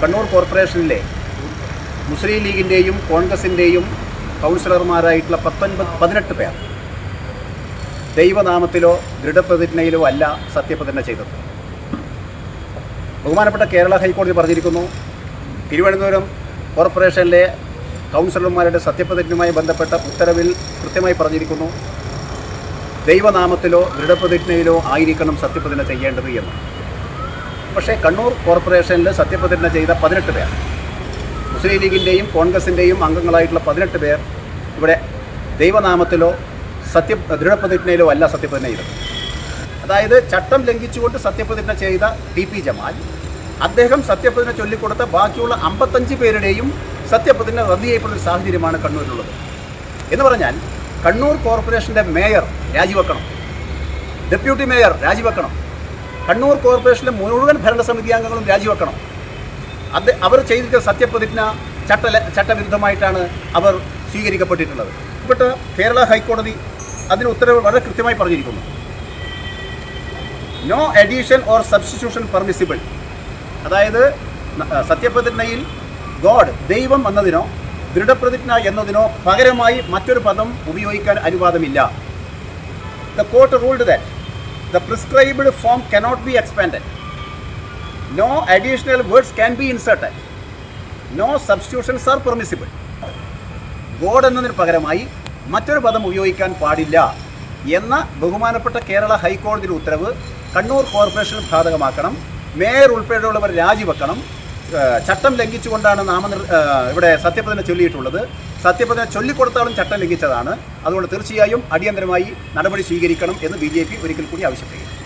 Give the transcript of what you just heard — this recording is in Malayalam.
കണ്ണൂർ കോർപ്പറേഷനിലെ മുസ്ലിം ലീഗിൻ്റെയും കോൺഗ്രസിൻ്റെയും കൗൺസിലർമാരായിട്ടുള്ള 18 പേർ ദൈവനാമത്തിലോ ദൃഢപ്രതിജ്ഞയിലോ അല്ല സത്യപ്രതിജ്ഞ ചെയ്തത്. ബഹുമാനപ്പെട്ട കേരള ഹൈക്കോടതി പറഞ്ഞിരിക്കുന്നു, തിരുവനന്തപുരം കോർപ്പറേഷനിലെ കൗൺസിലർമാരുടെ സത്യപ്രതിജ്ഞയുമായി ബന്ധപ്പെട്ട ഉത്തരവിൽ കൃത്യമായി പറഞ്ഞിരിക്കുന്നു, ദൈവനാമത്തിലോ ദൃഢപ്രതിജ്ഞയിലോ ആയിരിക്കണം സത്യപ്രതിജ്ഞ ചെയ്യേണ്ടത് എന്ന്. പക്ഷേ കണ്ണൂർ കോർപ്പറേഷനിൽ സത്യപ്രതിജ്ഞ ചെയ്ത 18 പേർ, മുസ്ലിം ലീഗിൻ്റെയും കോൺഗ്രസിൻ്റെയും അംഗങ്ങളായിട്ടുള്ള 18 പേർ ഇവിടെ ദൈവനാമത്തിലോ ദൃഢപ്രതിജ്ഞയിലോ അല്ല സത്യപ്രതിജ്ഞ ചെയ്തത്. അതായത് ചട്ടം ലംഘിച്ചുകൊണ്ട് സത്യപ്രതിജ്ഞ ചെയ്ത TP ജമാൽ, അദ്ദേഹം സത്യപ്രതിജ്ഞ ചൊല്ലിക്കൊടുത്ത ബാക്കിയുള്ള 55 പേരുടെയും സത്യപ്രതിജ്ഞ റദ്ദ് ചെയ്യപ്പെടുന്ന സാഹചര്യമാണ് കണ്ണൂരിലുള്ളത്. എന്ന് പറഞ്ഞാൽ കണ്ണൂർ കോർപ്പറേഷൻ്റെ മേയർ രാജിവെക്കണം, ഡെപ്യൂട്ടി മേയർ രാജിവെക്കണം, കണ്ണൂർ കോർപ്പറേഷനിലെ മുഴുവൻ ഭരണസമിതി അംഗങ്ങളും രാജിവെക്കണം. അവർ ചെയ്തിട്ട് സത്യപ്രതിജ്ഞ ചട്ടവിരുദ്ധമായിട്ടാണ് അവർ സ്വീകരിക്കപ്പെട്ടിട്ടുള്ളത്. ഇപ്പോഴത്തെ കേരള ഹൈക്കോടതി അതിന് ഉത്തരവ് വളരെ കൃത്യമായി പറഞ്ഞിരിക്കുന്നു. No addition or substitution permissible. അതായത് സത്യപ്രതിജ്ഞയിൽ ഗോഡ് ദൈവം എന്നതിനോ ദൃഢപ്രതിജ്ഞ എന്നതിനോ പകരമായി മറ്റൊരു പദം ഉപയോഗിക്കാൻ അനുവാദമില്ല. The court ruled that the prescribed form cannot be expanded, no additional words can be inserted, no substitutions are permissible. God എന്നതിന് പകരമായി മറ്റൊരു പദം ഉപയോഗിക്കാൻ പാടില്ല എന്ന ബഹുമാനപ്പെട്ട കേരള ഹൈക്കോടതിയുടെ ഉത്തരവ് കണ്ണൂർ കോർപ്പറേഷൻ ബാധകമാക്കണം. മേയർ ഉൾപ്പെടെയുള്ളവർ രാജിവെക്കണം. ചട്ടം ലംഘിച്ചുകൊണ്ടാണ് ഇവിടെ സത്യപ്രതിജ്ഞ ചൊല്ലിയിട്ടുള്ളത്. സത്യപ്രതിജ്ഞ ചൊല്ലിക്കൊടുത്താലും ചട്ടം ലംഘിച്ചതാണ്. അതുകൊണ്ട് തീർച്ചയായും അടിയന്തരമായി നടപടി സ്വീകരിക്കണം എന്ന് BJP ഒരിക്കൽ കൂടി ആവശ്യപ്പെടുന്നു.